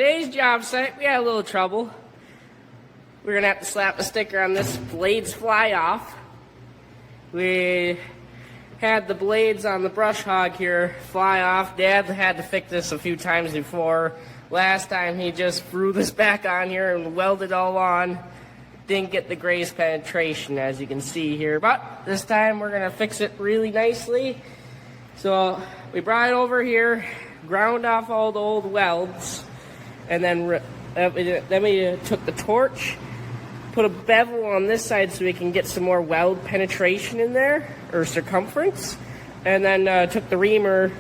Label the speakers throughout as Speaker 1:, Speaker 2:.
Speaker 1: today's job site, we had a little trouble. We're gonna have to slap a sticker on this blades fly off. We had the blades on the brush hog here fly off. Dad had to fix this a few times before. Last time he just threw this back on here and welded all on. Didn't get the graze penetration, as you can see here, but this time we're gonna fix it really nicely. So we brought it over here, ground off all the old welds, and then we took the torch, put a bevel on this side so we can get some more weld penetration in there, or circumference, and then took the reamer,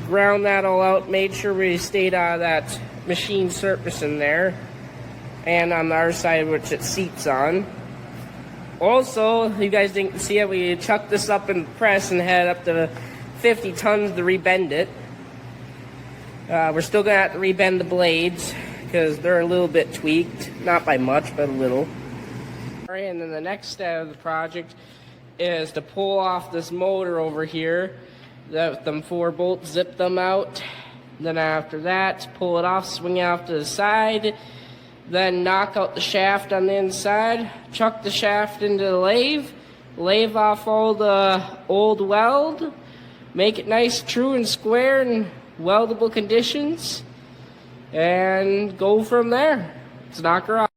Speaker 1: ground that all out, made sure we stayed out of that machine surface in there, and on the other side which it seats on. Also, you guys didn't see it, we chucked this up in the press and had up to 50 tons to rebend it. We're still gonna have to rebend the blades because they're a little bit tweaked, not by much, but a little. All right, and then the next step of the project is to pull off this motor over here. Them 4 bolts, zip them out. Then after that, pull it off, swing it off to the side. Then knock out the shaft on the inside, chuck the shaft into the lathe off all the old weld, make it nice, true, and square in weldable conditions, and go from there. Let's knock her off.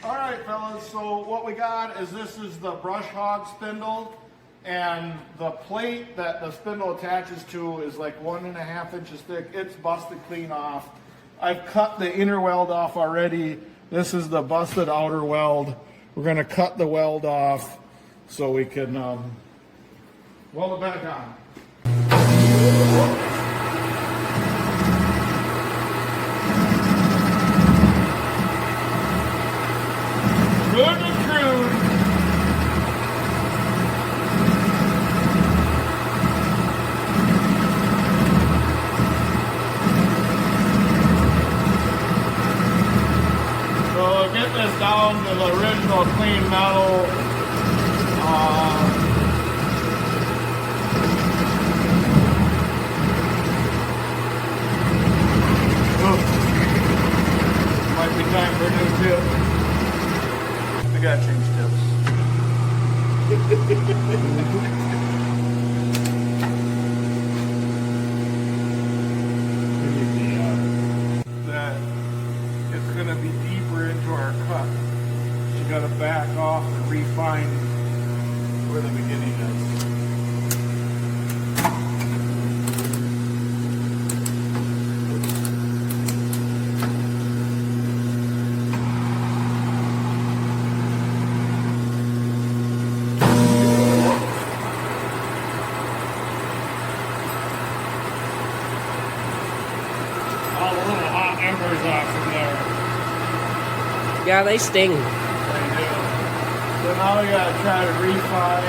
Speaker 2: Alright fellas, so what we got is this is the brush hog spindle, and the plate that the spindle attaches to is like 1.5 inches thick. It's busted clean off. I've cut the inner weld off already. This is the busted outer weld. We're going to cut the weld off so we can weld it back on. Good and crude. So get this down to the original clean metal. Might be time for a new tip. We gotta change tips. That it's gonna be deeper into our cut. You gotta back off and refine where the beginning is.
Speaker 1: Yeah, they sting.
Speaker 2: They do. So now we gotta try to refine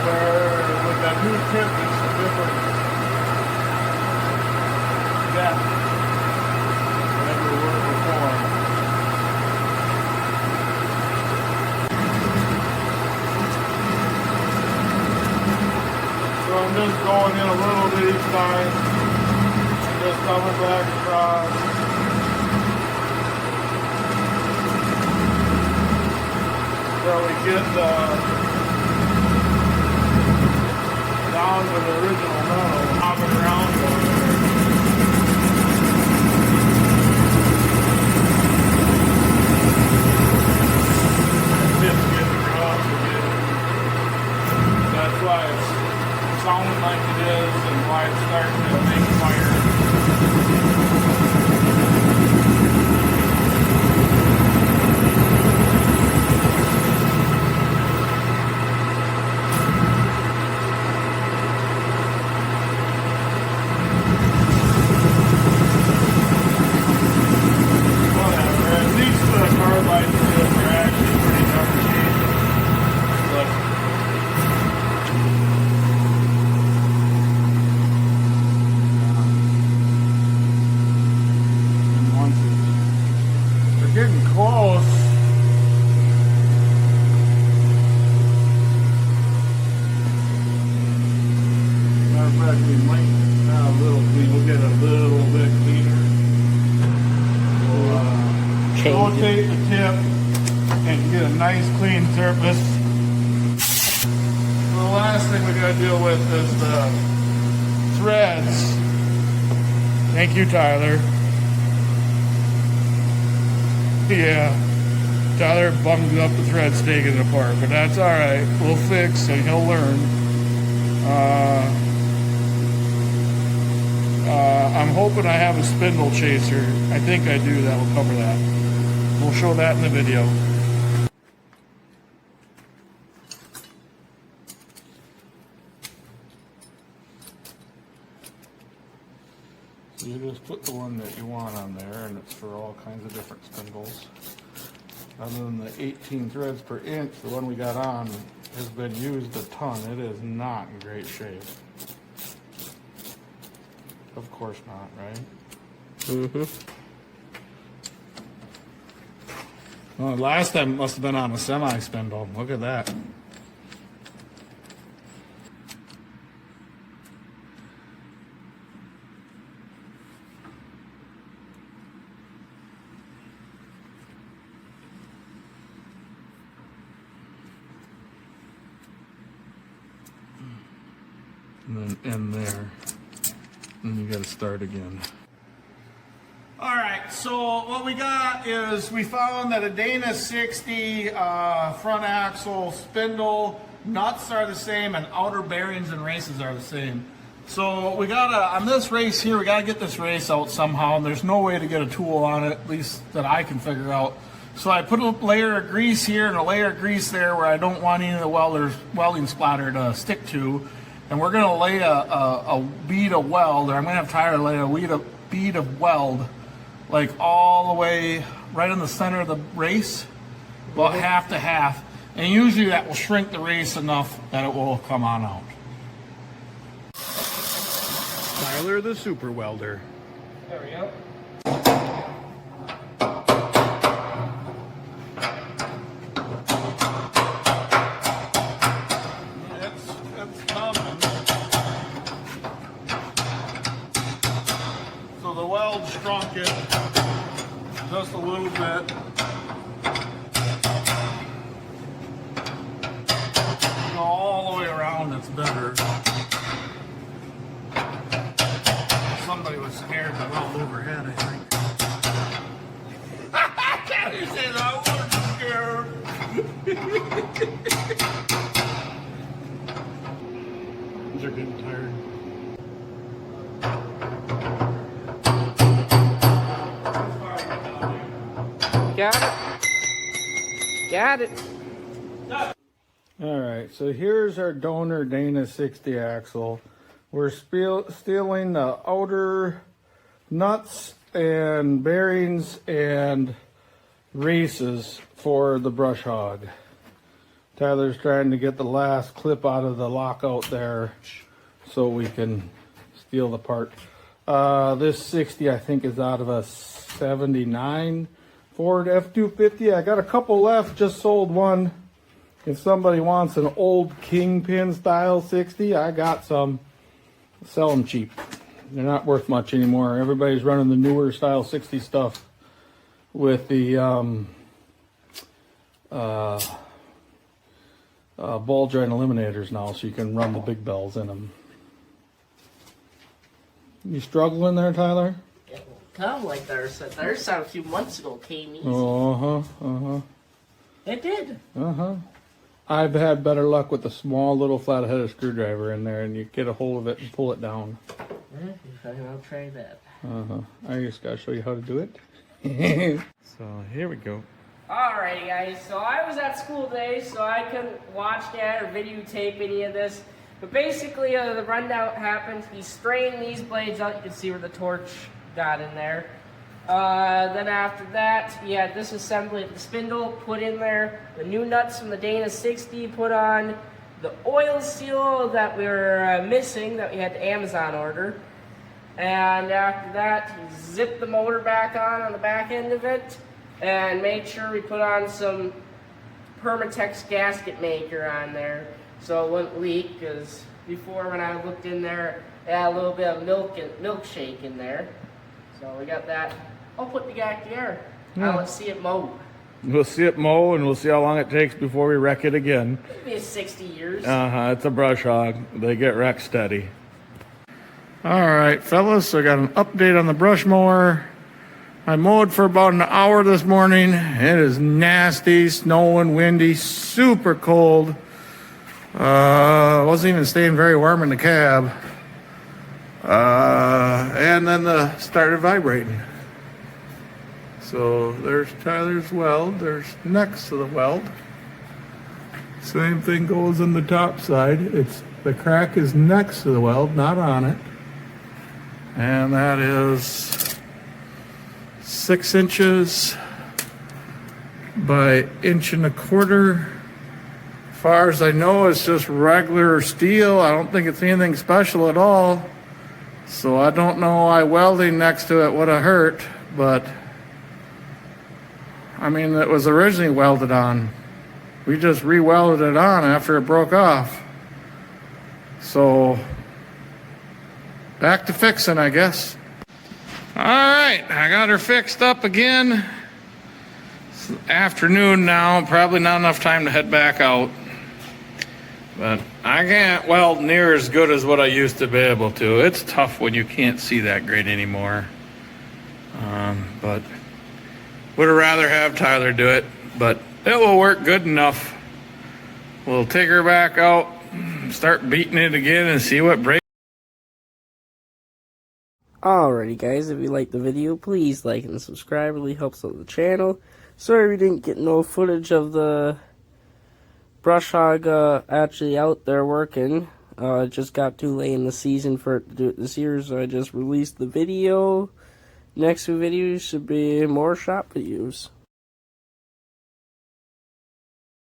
Speaker 2: where with that new tip it's a different depth than we were before. So I'm just going in a little bit each time and just coming back across. So we get down to the original metal, hopping around over there. It's getting rough again. That's why it's sounding like it is and why it's starting to make fire.
Speaker 1: change.
Speaker 2: rotate the tip and get a nice clean surface. The last thing we gotta deal with is the threads. Thank you, Tyler. Yeah, Tyler bunged up the threads taking it apart, but that's all right. We'll fix and he'll learn. I'm hoping I have a spindle chaser. I think I do. That will cover that. We'll show that in the video. So you just put the one that you want on there, and it's for all kinds of different spindles. Other than the 18 threads per inch, the one we got on has been used a ton. It is not in great shape. Of course not, right?
Speaker 1: Mm-hmm.
Speaker 2: Well, last time it must have been on a semi-spindle. Look at that. And then end there. And you gotta start again. Alright, so what we got is we found that a Dana 60 front axle spindle nuts are the same and outer bearings and races are the same. So we gotta, on this race here, we gotta get this race out somehow, and there's no way to get a tool on it, at least that I can figure out. So I put a layer of grease here and a layer of grease there where I don't want any of the welding splatter to stick to. And we're gonna lay a bead of weld, or I'm gonna have Tyler lay a bead of weld, like all the way right in the center of the race, about half to half. And usually that will shrink the race enough that it will come on out. Tyler the super welder.
Speaker 1: There we go.
Speaker 2: It's coming. So the weld shrunk it just a little bit. All the way around it's better. Somebody was scared to weld overhead, I think. He said I wasn't scared. These are getting tired.
Speaker 1: Got it. Got it.
Speaker 2: All right, so here's our donor Dana 60 axle. We're stealing the outer nuts and bearings and races for the brush hog. Tyler's trying to get the last clip out of the lockout there so we can steal the part. This 60 I think is out of a 79 Ford F-250. I got a couple left, just sold one. If somebody wants an old Kingpin style 60, I got some. Sell them cheap. They're not worth much anymore. Everybody's running the newer style 60 stuff with the ball joint eliminators now, so you can run the big bells in them. You struggling there, Tyler?
Speaker 1: Come like their sound a few months ago came easy. It did.
Speaker 2: I've had better luck with the small little flat-headed screwdriver in there, and you get a hold of it and pull it down.
Speaker 1: I'll try that.
Speaker 2: I just gotta show you how to do it. So here we go.
Speaker 1: Alrighty guys, so I was at school today, so I couldn't watch that or videotape any of this. But basically the rundown happened. He strained these blades out. You can see where the torch got in there. Then after that, he had this assembly of the spindle put in there, the new nuts from the Dana 60 put on, the oil seal that we were missing that we had to Amazon order. And after that, he zipped the motor back on the back end of it and made sure we put on some Permatex gasket maker on there so it wouldn't leak, because before when I looked in there, it had a little bit of milkshake in there. So we got that. I'll put the guy there. Now let's see it mow.
Speaker 2: We'll see it mow, and we'll see how long it takes before we wreck it again.
Speaker 1: Maybe 60 years.
Speaker 2: It's a brush hog. They get wrecked steady. All right, fellas, so I got an update on the brush mower. I mowed for about an hour this morning. It is nasty, snowing, windy, super cold. Wasn't even staying very warm in the cab. And then started vibrating. So there's Tyler's weld. There's next to the weld. Same thing goes on the top side. The crack is next to the weld, not on it. And that is 6 inches by 1.25 inches. As far as I know, it's just regular steel. I don't think it's anything special at all. So I don't know why welding next to it would have hurt, but I mean, it was originally welded on. We just re-welded it on after it broke off. So, back to fixing, I guess. All right, I got her fixed up again. It's afternoon now, probably not enough time to head back out. But I can't weld near as good as what I used to be able to. It's tough when you can't see that great anymore. But would have rather have Tyler do it, but it will work good enough. We'll take her back out, start beating it again, and see what breaks.
Speaker 1: Alrighty guys, if you liked the video, please like and subscribe. It really helps out the channel. Sorry we didn't get no footage of the brush hog actually out there working. It just got too late in the season for it to do it this year, so I just released the video. Next few videos should be more shop videos.